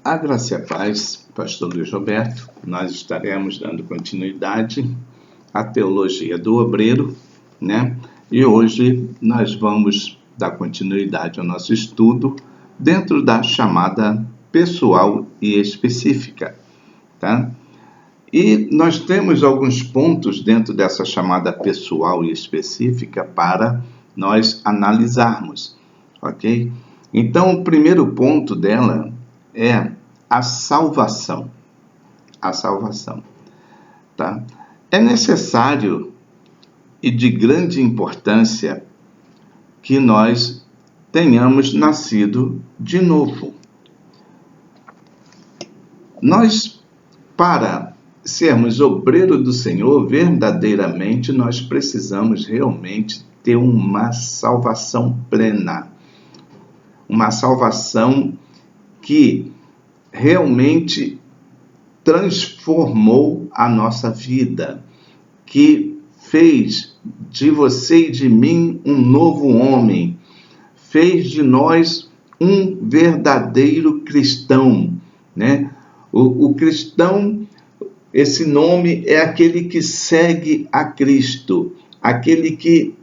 A graça e a paz, pastor Luiz Roberto. Nós estaremos dando continuidade à teologia do obreiro, né? E hoje nós vamos dar continuidade ao nosso estudo dentro da chamada pessoal e específica, tá? E nós temos alguns pontos dentro dessa chamada pessoal e específica para nós analisarmos, ok? Então, o primeiro ponto dela é a salvação. A salvação, tá? É necessário e de grande importância que nós tenhamos nascido de novo. Nós, para sermos obreiro do Senhor, verdadeiramente nós precisamos realmente ter uma salvação plena. Uma salvação que realmente transformou a nossa vida, que fez de você e de mim um novo homem, fez de nós um verdadeiro cristão, né? O cristão, esse nome é aquele que segue a Cristo, aquele que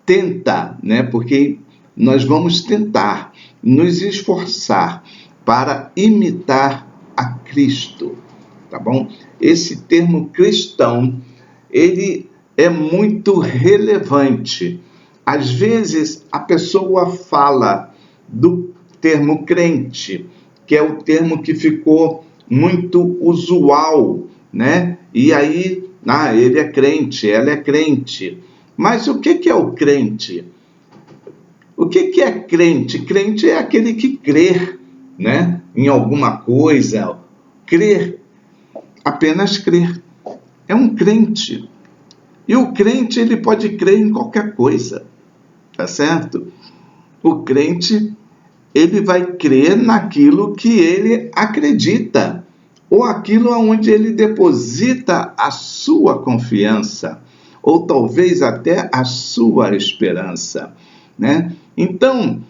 tenta, né? Porque nós vamos tentar nos esforçar para imitar a Cristo, tá bom? Esse termo cristão, ele é muito relevante. Às vezes, a pessoa fala do termo crente, que é o termo que ficou muito usual, né? E aí, ele é crente, ela é crente. Mas o que é o crente? O que é crente? Crente é aquele que crê, né, em alguma coisa. Crer, apenas crer. É um crente. E o crente, ele pode crer em qualquer coisa, tá certo? O crente, ele vai crer naquilo que ele acredita, ou aquilo onde ele deposita a sua confiança, ou talvez até a sua esperança, né? Então,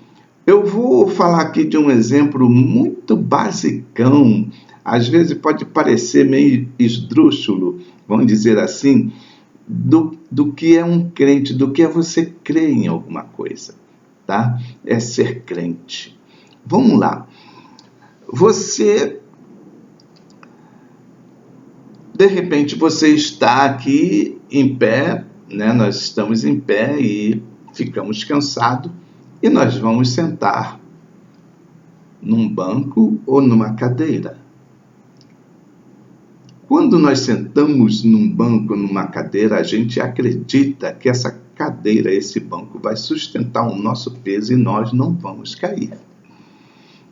eu vou falar aqui de um exemplo muito basicão, às vezes pode parecer meio esdrúxulo, vamos dizer assim, do que é um crente, do que é você crer em alguma coisa, tá? É ser crente. Vamos lá. Você, de repente, você está aqui em pé, né? Nós estamos em pé e ficamos cansados, e nós vamos sentar num banco ou numa cadeira. Quando nós sentamos num banco ou numa cadeira, a gente acredita que essa cadeira, esse banco, vai sustentar o nosso peso e nós não vamos cair.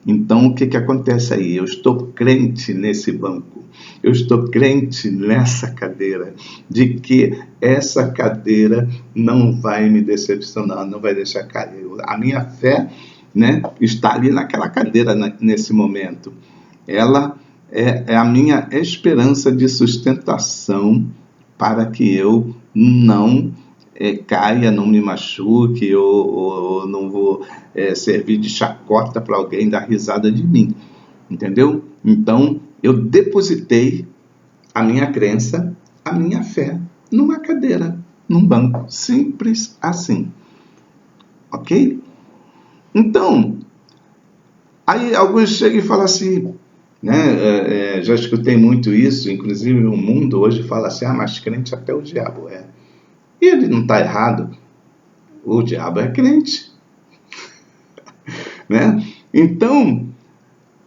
Então, o que acontece aí? Eu estou crente nesse banco, eu estou crente nessa cadeira, de que essa cadeira não vai me decepcionar, não vai deixar cair. A minha fé, né, está ali naquela cadeira nesse momento. Ela é a minha esperança de sustentação para que eu não caia, não me machuque, ou não vou servir de chacota para alguém dar risada de mim, entendeu? Então, eu depositei a minha crença, a minha fé, numa cadeira, num banco, simples assim, ok? Então, aí alguns chegam e falam assim, né? Já escutei muito isso, inclusive o mundo hoje fala assim, mas crente até o diabo é. E ele não está errado, o diabo é crente, né? Então,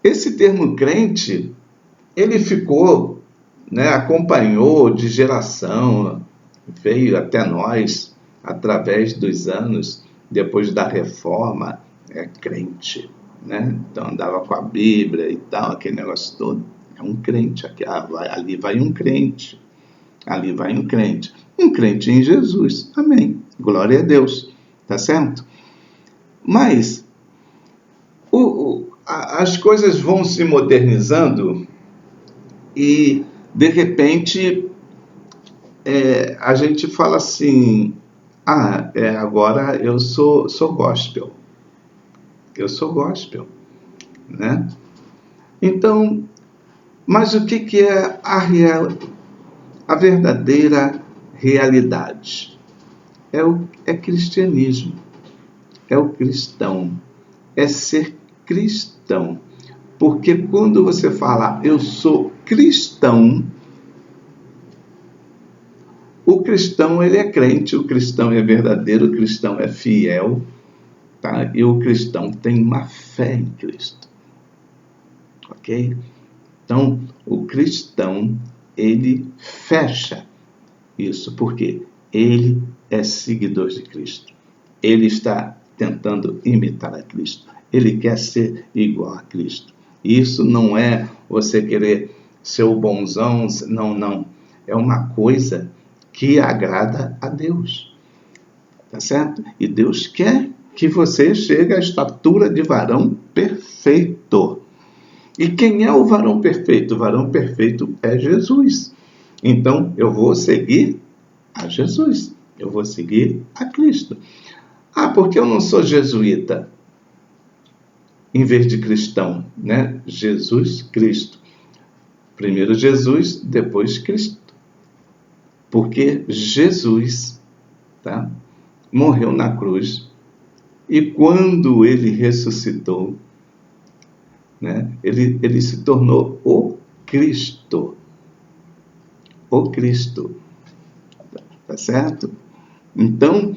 esse termo crente, ele ficou, né, acompanhou de geração, veio até nós, através dos anos, depois da reforma, crente, né? Então andava com a Bíblia e tal, aquele negócio todo, é um crente, ali vai um crente, ali vai um crente em Jesus, amém, glória a Deus, tá certo? Mas as coisas vão se modernizando e, de repente, a gente fala assim, agora eu sou gospel. Eu sou gospel, né? Então, mas o que é a verdadeira realidade? É cristianismo, é o cristão, é ser cristão. Porque quando você fala, eu sou cristão, o cristão ele é crente, o cristão é verdadeiro, o cristão é fiel, tá? E o cristão tem uma fé em Cristo, ok? Então, o cristão, ele fecha isso, porque ele é seguidor de Cristo. Ele está tentando imitar a Cristo. Ele quer ser igual a Cristo. Isso não é você querer ser o bonzão, não. É uma coisa que agrada a Deus, tá certo? E Deus quer que você chegue à estatura de varão perfeito. E quem é o varão perfeito? O varão perfeito é Jesus. Então, eu vou seguir a Jesus. Eu vou seguir a Cristo. Ah, porque eu não sou jesuíta em vez de cristão, né? Jesus Cristo. Primeiro Jesus, depois Cristo. Porque Jesus, tá, morreu na cruz e quando ele ressuscitou, né, ele se tornou o Cristo. O Cristo. Tá certo? Então,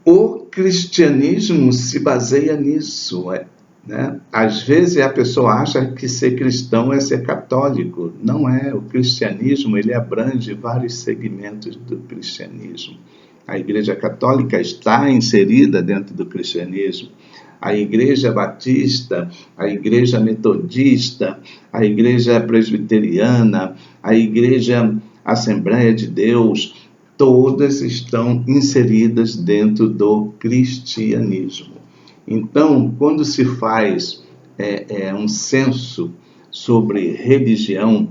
o cristianismo se baseia nisso, né? Às vezes a pessoa acha que ser cristão é ser católico. Não é. O cristianismo ele abrange vários segmentos do cristianismo. A Igreja Católica está inserida dentro do cristianismo. A Igreja Batista, a Igreja Metodista, a Igreja Presbiteriana, a Igreja Assembleia de Deus, todas estão inseridas dentro do cristianismo. Então, quando se faz um censo sobre religião,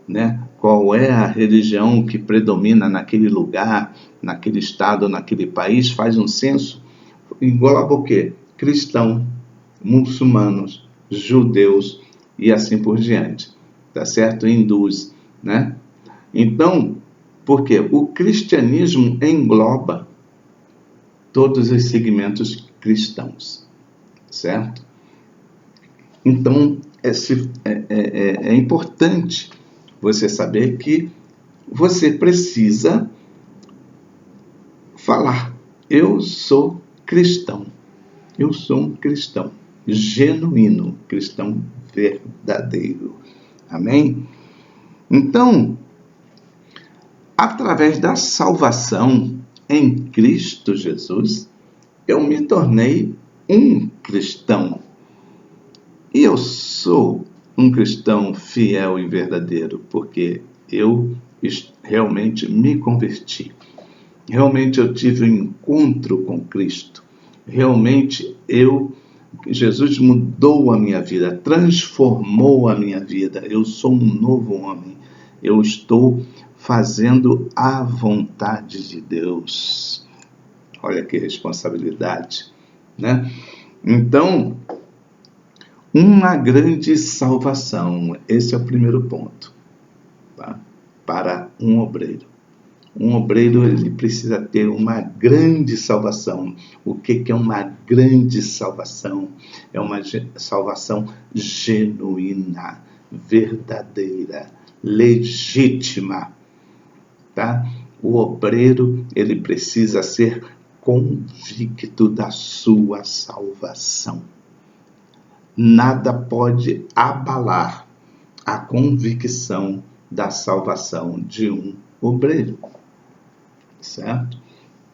né, qual é a religião que predomina naquele lugar, naquele estado, naquele país, faz um censo, engloba o quê? Cristão, muçulmanos, judeus e assim por diante, tá certo? Hindus, né? Então, porque o cristianismo engloba todos os segmentos cristãos, certo? Então, é importante você saber que você precisa falar, eu sou cristão, eu sou um cristão genuíno, cristão verdadeiro, amém? Então, através da salvação em Cristo Jesus, eu me tornei um cristão. E eu sou um cristão fiel e verdadeiro, porque eu realmente me converti. Realmente eu tive um encontro com Cristo. Realmente Jesus mudou a minha vida, transformou a minha vida. Eu sou um novo homem. Eu estou fazendo a vontade de Deus. Olha que responsabilidade, né? Então, uma grande salvação. Esse é o primeiro ponto, tá? Para um obreiro. Um obreiro ele precisa ter uma grande salvação. O que é uma grande salvação? É uma salvação genuína, verdadeira, legítima, tá? O obreiro ele precisa ser convicto da sua salvação. Nada pode abalar a convicção da salvação de um obreiro, certo?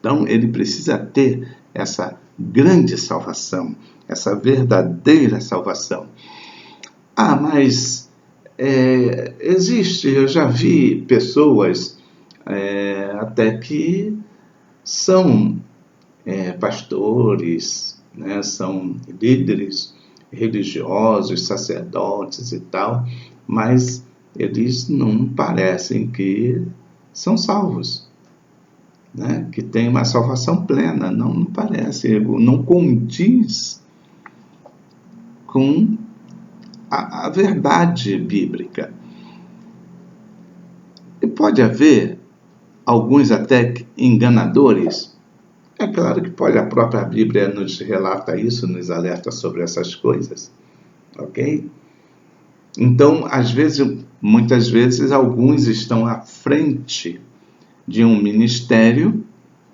Então, ele precisa ter essa grande salvação, essa verdadeira salvação. Ah, mas eu já vi pessoas até que são pastores, né, são líderes religiosos, sacerdotes e tal, mas eles não parecem que são salvos, né? Que tem uma salvação plena, não parece, não condiz com a verdade bíblica. E pode haver alguns até enganadores. É claro que pode, a própria Bíblia nos relata isso, nos alerta sobre essas coisas, ok? Então, muitas vezes, alguns estão à frente de um ministério,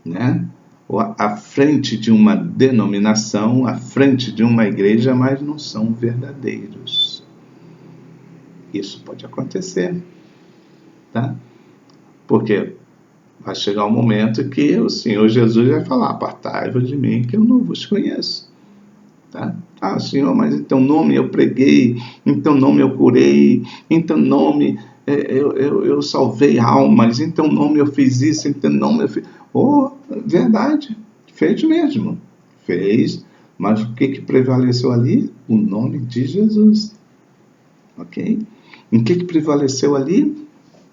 né? Ou à frente de uma denominação, à frente de uma igreja, mas não são verdadeiros. Isso pode acontecer, tá? Porque vai chegar um momento que o Senhor Jesus vai falar: apartai-vos de mim, que eu não vos conheço. Tá? Ah, Senhor, mas em teu nome eu preguei, em teu nome eu curei, em teu nome eu salvei almas, em teu nome eu fiz isso, em teu nome eu fiz... Oh, verdade, fez mesmo. Fez, mas o que prevaleceu ali? O nome de Jesus. Ok? Em que prevaleceu ali?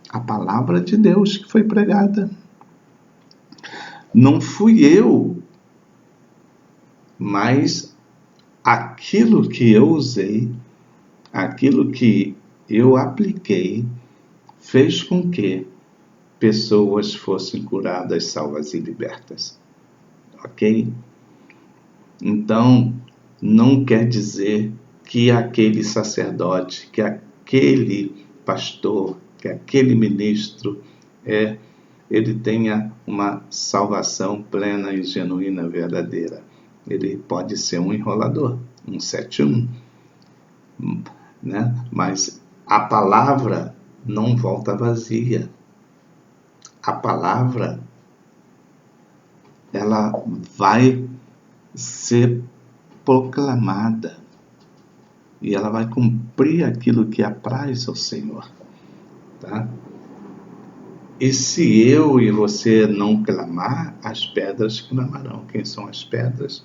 A palavra de Deus que foi pregada. Não fui eu, mas aquilo que eu usei, aquilo que eu apliquei, fez com que pessoas fossem curadas, salvas e libertas. Ok? Então, não quer dizer que aquele sacerdote, que aquele pastor, que aquele ministro, ele tenha uma salvação plena e genuína, verdadeira. Ele pode ser um enrolador, um 71, né? Mas a palavra não volta vazia. A palavra, ela vai ser proclamada e ela vai cumprir aquilo que apraz ao Senhor, tá? E se eu e você não clamar, as pedras clamarão. Quem são as pedras?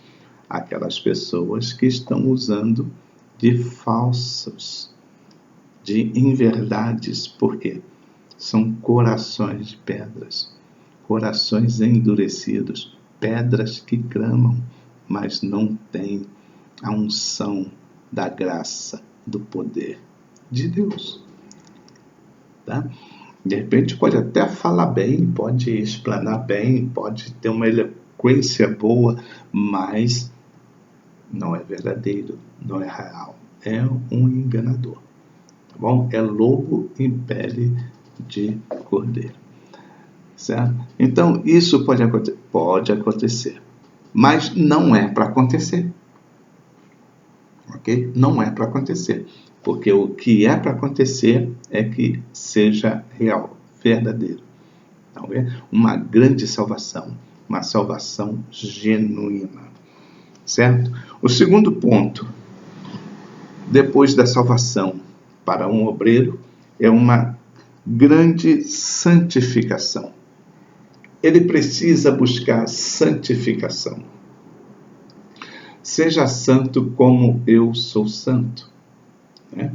Aquelas pessoas que estão usando de falsos, de inverdades. Por quê? São corações de pedras, corações endurecidos, pedras que clamam, mas não têm a unção da graça, do poder de Deus. Tá? De repente pode até falar bem, pode explanar bem, pode ter uma eloquência boa, mas não é verdadeiro, não é real. É um enganador. Tá bom? É lobo em pele de cordeiro. Certo? Então, isso pode acontecer. Mas não é para acontecer. Ok? Não é para acontecer. Porque o que é para acontecer é que seja real, verdadeiro. Então, uma grande salvação, uma salvação genuína. Certo? O segundo ponto, depois da salvação para um obreiro, é uma grande santificação. Ele precisa buscar santificação. Seja santo como eu sou santo. Né?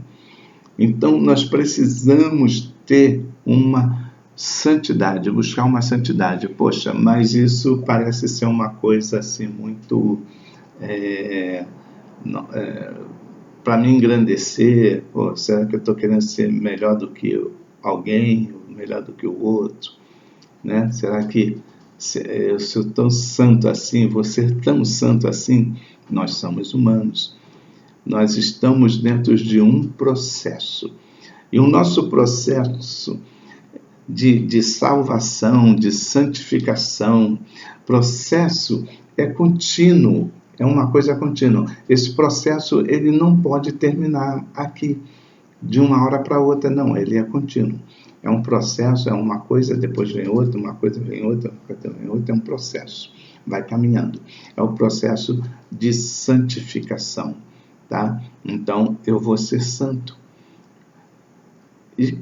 Então, nós precisamos ter uma santidade, buscar uma santidade. Poxa, mas isso parece ser uma coisa assim muito... para me engrandecer. Pô, será que eu estou querendo ser melhor do que alguém, melhor do que o outro? Né? Será que eu sou tão santo assim, vou ser tão santo assim? Nós somos humanos. Nós estamos dentro de um processo. E o nosso processo de salvação, de santificação, processo é contínuo, é uma coisa contínua. Esse processo ele não pode terminar aqui, de uma hora para outra, não, ele é contínuo. É um processo, é uma coisa, depois vem outra, uma coisa vem outra, é um processo, vai caminhando. É o processo de santificação, tá? Então, eu vou ser santo. E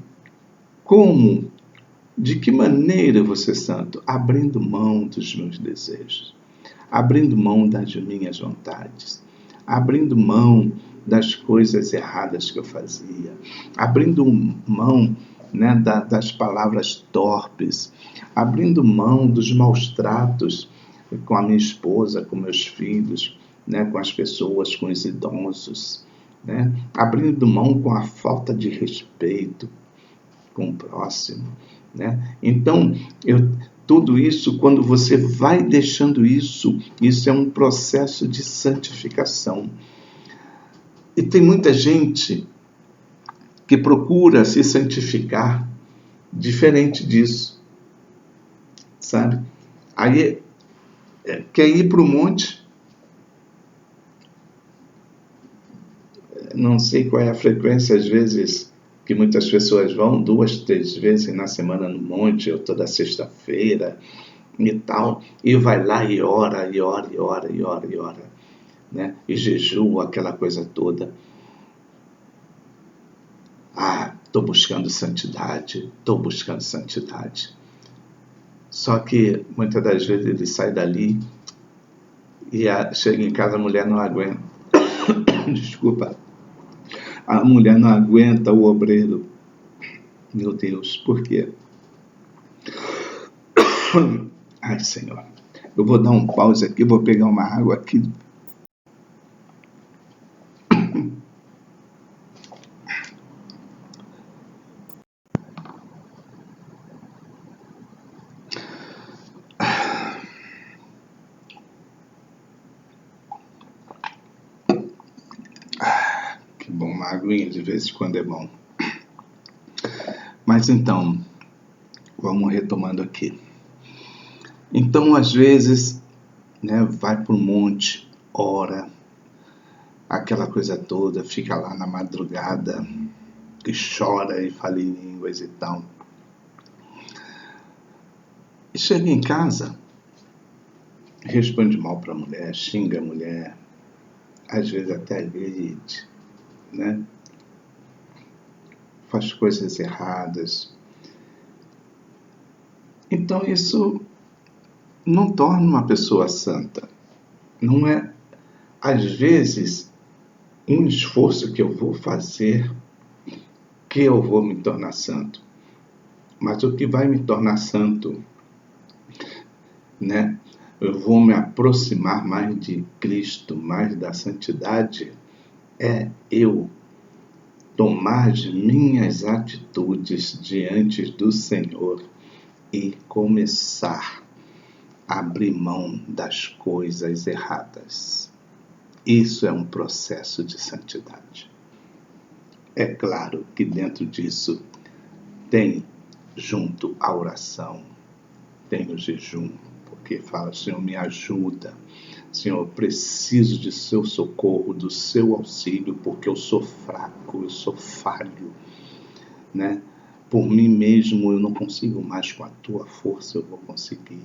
como? De que maneira eu vou ser santo? Abrindo mão dos meus desejos, abrindo mão das minhas vontades, abrindo mão das coisas erradas que eu fazia, abrindo mão, né, das palavras torpes, abrindo mão dos maus tratos com a minha esposa, com meus filhos, né, com as pessoas, com os idosos, né? Abrindo mão com a falta de respeito com o próximo, né? Então, tudo isso, quando você vai deixando isso é um processo de santificação. E tem muita gente que procura se santificar diferente disso, sabe? Aí quer ir para o monte, não sei qual é a frequência, às vezes, que muitas pessoas vão 2, 3 vezes na semana no monte, ou toda sexta-feira e tal, e vai lá e ora, né? E jejua, aquela coisa toda. Estou buscando santidade. Só que muitas das vezes ele sai dali e chega em casa, a mulher não aguenta. Desculpa. A mulher não aguenta o obreiro. Meu Deus, por quê? Ai, Senhor. Eu vou dar um pause aqui, vou pegar uma água aqui. Que bom, uma aguinha de vez em quando é bom. Mas então, vamos retomando aqui. Então, às vezes, né, vai para o monte, ora, aquela coisa toda, fica lá na madrugada, que chora e fala em línguas e tal. E chega em casa, responde mal para a mulher, xinga a mulher, às vezes até agride, né? Faz coisas erradas. Então isso não torna uma pessoa santa. Não é, às vezes, um esforço que eu vou fazer que eu vou me tornar santo. Mas o que vai me tornar santo, né? Eu vou me aproximar mais de Cristo, mais da santidade, é eu tomar as minhas atitudes diante do Senhor e começar a abrir mão das coisas erradas. Isso é um processo de santidade. É claro que dentro disso tem, junto a oração, tem o jejum, porque fala, Senhor, me ajuda. Senhor, eu preciso de seu socorro, do seu auxílio, porque eu sou fraco, eu sou falho, né? Por mim mesmo eu não consigo mais, com a tua força eu vou conseguir,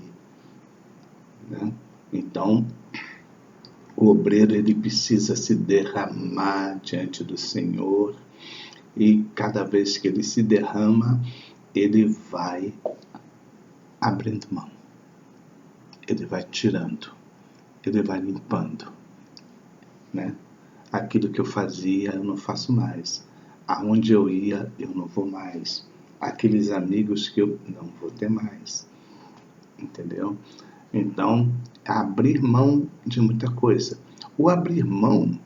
né? Então, o obreiro ele precisa se derramar diante do Senhor, e cada vez que ele se derrama, ele vai abrindo mão, ele vai tirando, ele vai limpando, né? Aquilo que eu fazia eu não faço mais, aonde eu ia eu não vou mais, aqueles amigos que eu não vou ter mais, entendeu? Então, abrir mão de muita coisa. O abrir mão,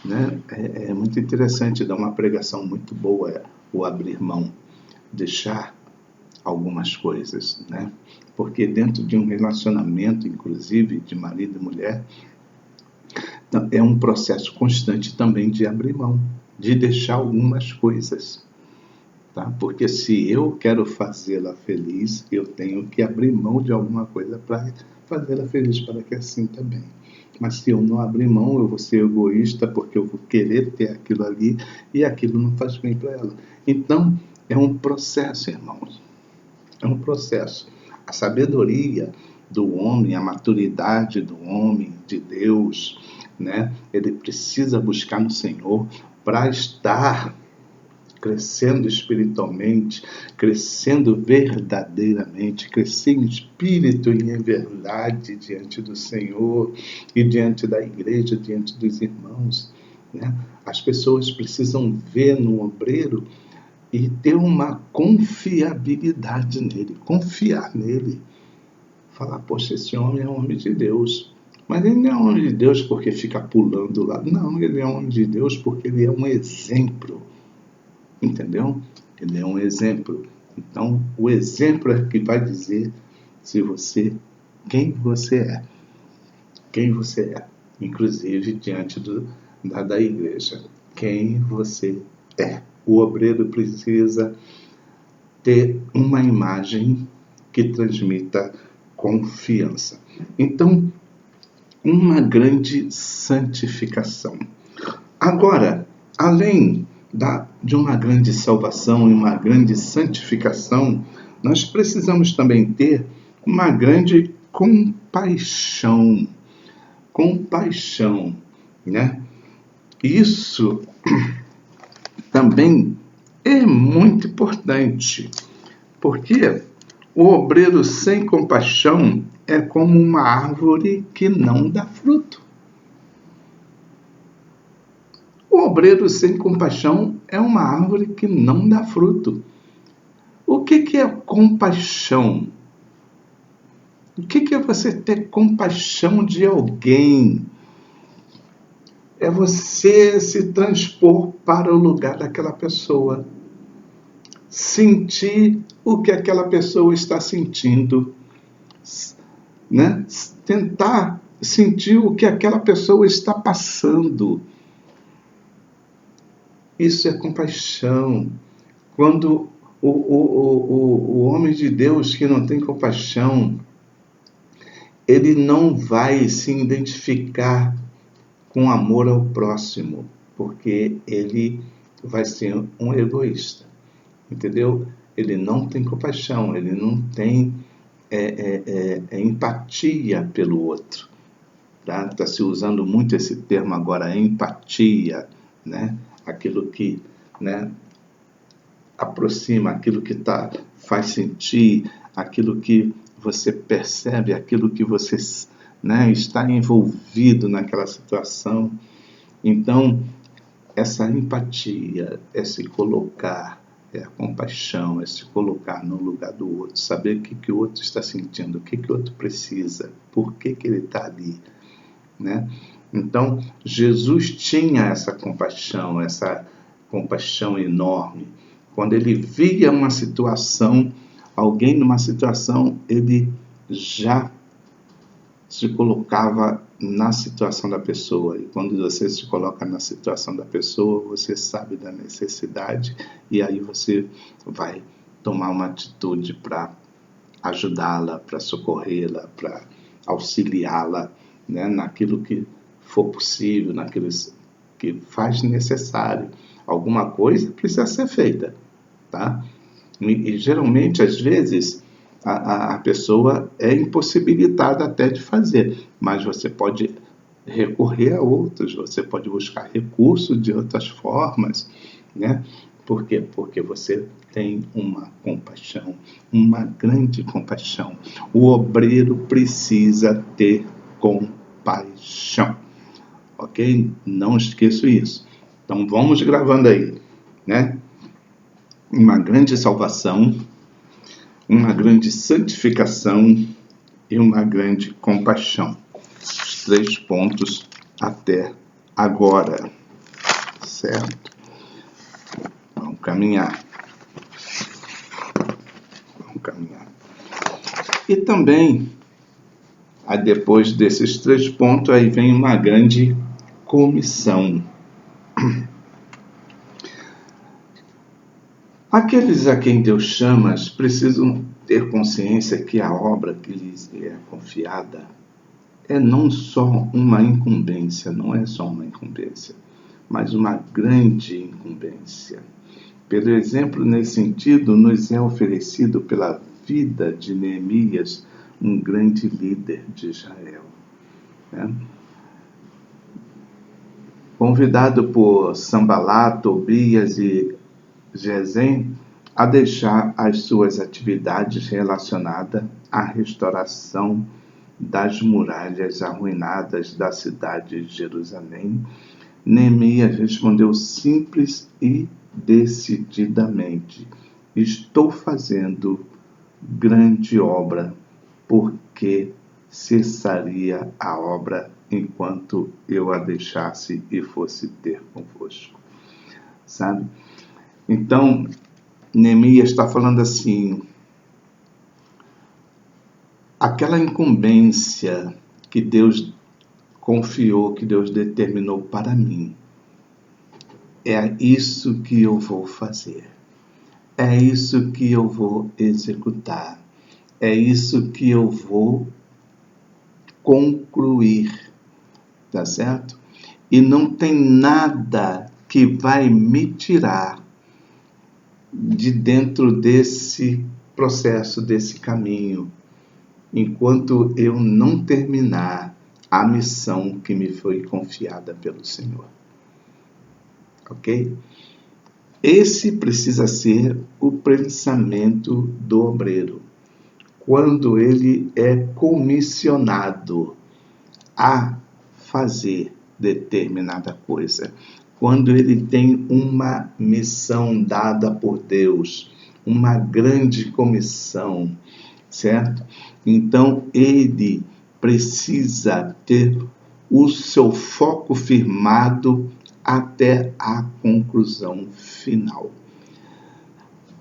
né, é muito interessante, dá uma pregação muito boa, o abrir mão, deixar algumas coisas, né? Porque dentro de um relacionamento, inclusive de marido e mulher, é um processo constante também de abrir mão, de deixar algumas coisas, tá? Porque se eu quero fazê-la feliz, eu tenho que abrir mão de alguma coisa para fazê-la feliz, para que assim também. Mas se eu não abrir mão, eu vou ser egoísta, porque eu vou querer ter aquilo ali e aquilo não faz bem para ela. Então, é um processo, irmãos. É um processo. A sabedoria do homem, a maturidade do homem, de Deus, né? Ele precisa buscar no Senhor para estar crescendo espiritualmente, crescendo verdadeiramente, crescer em espírito e em verdade diante do Senhor e diante da igreja, diante dos irmãos, né? As pessoas precisam ver no obreiro e ter uma confiabilidade nele, confiar nele. Falar, poxa, esse homem é um homem de Deus. Mas ele não é homem de Deus porque fica pulando lá. Não, ele é homem de Deus porque ele é um exemplo. Entendeu? Ele é um exemplo. Então, o exemplo é que vai dizer quem você é. Quem você é. Inclusive diante da igreja. Quem você é. O obreiro precisa ter uma imagem que transmita confiança. Então, uma grande santificação. Agora, além de uma grande salvação e uma grande santificação, nós precisamos também ter uma grande compaixão. Compaixão, né? Isso também é muito importante, porque o obreiro sem compaixão é como uma árvore que não dá fruto. O obreiro sem compaixão é uma árvore que não dá fruto. O que é compaixão? O que é você ter compaixão de alguém? É você se transpor para o lugar daquela pessoa. Sentir o que aquela pessoa está sentindo. Né? Tentar sentir o que aquela pessoa está passando. Isso é compaixão. Quando o homem de Deus que não tem compaixão, ele não vai se identificar com amor ao próximo, porque ele vai ser um egoísta, entendeu? Ele não tem compaixão, ele não tem empatia pelo outro. Tá se usando muito esse termo agora, empatia, né? Aquilo que, né, aproxima, aquilo que faz sentir, aquilo que você percebe, aquilo que você, né, está envolvido naquela situação. Então, essa empatia é se colocar, é a compaixão, é se colocar no lugar do outro, saber o que o outro está sentindo, o que o outro precisa, por que ele está ali, né? Então, Jesus tinha essa compaixão enorme. Quando ele via uma situação, alguém numa situação, ele já se colocava na situação da pessoa. E quando você se coloca na situação da pessoa, você sabe da necessidade e aí você vai tomar uma atitude para ajudá-la, para socorrê-la, para auxiliá-la, né, naquilo que for possível, naquilo que faz necessário. Alguma coisa precisa ser feita, tá? E geralmente, às vezes, a pessoa é impossibilitada até de fazer, mas você pode recorrer a outros, você pode buscar recursos de outras formas, né? Por quê? Porque você tem uma compaixão, uma grande compaixão. O obreiro precisa ter compaixão, ok? Não esqueça isso. Então vamos gravando aí, né? Uma grande salvação, uma grande santificação e uma grande compaixão. Os 3 pontos até agora, certo? Vamos caminhar. E também, depois desses 3 pontos, aí vem uma grande comissão. Aqueles a quem Deus chama precisam ter consciência que a obra que lhes é confiada é não só uma incumbência, não é só uma incumbência, mas uma grande incumbência. Pelo exemplo, nesse sentido, nos é oferecido pela vida de Neemias, um grande líder de Israel, né? Convidado por Sanbalat, Tobias e Gesem a deixar as suas atividades relacionadas à restauração das muralhas arruinadas da cidade de Jerusalém, Neemias respondeu simples e decididamente: estou fazendo grande obra porque cessaria a obra enquanto eu a deixasse e fosse ter convosco. Sabe? Então, Neemias está falando assim, aquela incumbência que Deus confiou, que Deus determinou para mim, é isso que eu vou fazer. É isso que eu vou executar. É isso que eu vou concluir. Tá certo? E não tem nada que vai me tirar de dentro desse processo, desse caminho, enquanto eu não terminar a missão que me foi confiada pelo Senhor. Ok? Esse precisa ser o pensamento do obreiro, quando ele é comissionado a fazer determinada coisa, quando ele tem uma missão dada por Deus, uma grande comissão, certo? Então ele precisa ter o seu foco firmado até a conclusão final.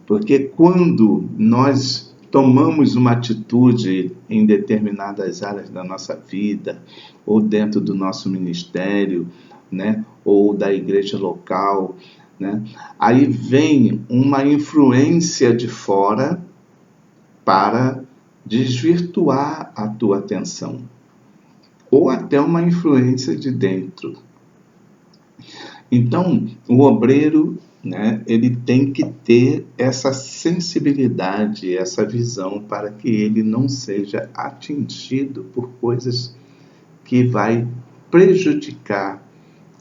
Porque quando nós tomamos uma atitude em determinadas áreas da nossa vida, ou dentro do nosso ministério, né, ou da igreja local, né, aí vem uma influência de fora para desvirtuar a tua atenção, ou até uma influência de dentro. Então, o obreiro, né, ele tem que ter essa sensibilidade, essa visão, para que ele não seja atingido por coisas que vai prejudicar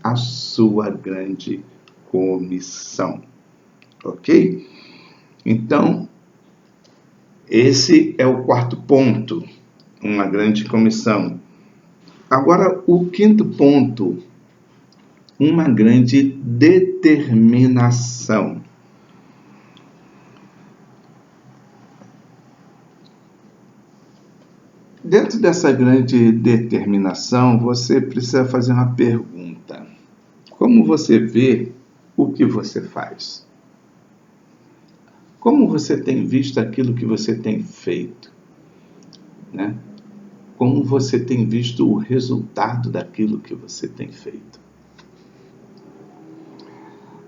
a sua grande comissão. Ok? Então, esse é o quarto ponto, uma grande comissão. Agora, o quinto ponto, uma grande determinação. Dentro dessa grande determinação, você precisa fazer uma pergunta. Como você vê o que você faz? Como você tem visto aquilo que você tem feito? Né? Como você tem visto o resultado daquilo que você tem feito?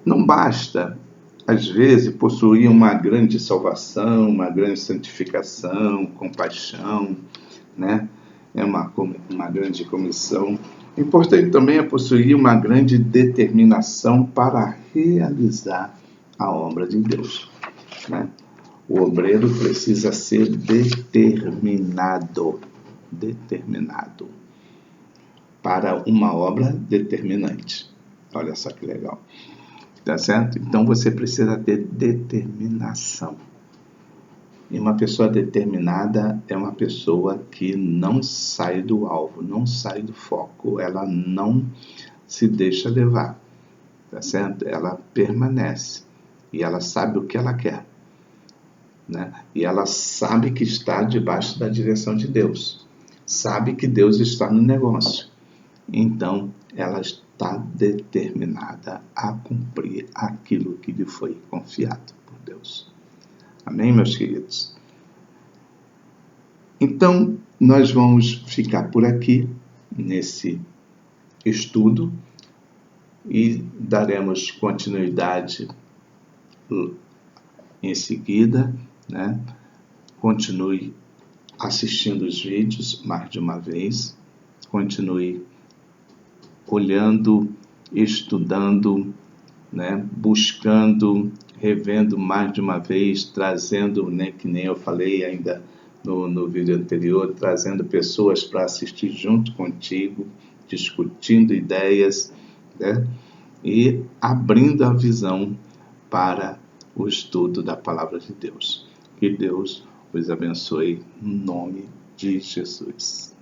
Não basta, às vezes, possuir uma grande salvação, uma grande santificação, compaixão, né? É uma grande comissão. Importante também é possuir uma grande determinação para realizar a obra de Deus, né? O obreiro precisa ser determinado para uma obra determinante. Olha só que legal. Tá certo? Então você precisa ter determinação. E uma pessoa determinada é uma pessoa que não sai do alvo, não sai do foco, ela não se deixa levar, tá certo? Ela permanece e ela sabe o que ela quer, né? E ela sabe que está debaixo da direção de Deus, sabe que Deus está no negócio, então ela está determinada a cumprir aquilo que lhe foi confiado por Deus. Amém, meus queridos? Então, nós vamos ficar por aqui nesse estudo e daremos continuidade em seguida, né? Continue assistindo os vídeos mais de uma vez, continue olhando, estudando, né? Buscando, revendo mais de uma vez, trazendo, né, que nem eu falei ainda no vídeo anterior, trazendo pessoas para assistir junto contigo, discutindo ideias, né? E abrindo a visão para o estudo da Palavra de Deus. Que Deus os abençoe em nome de Jesus.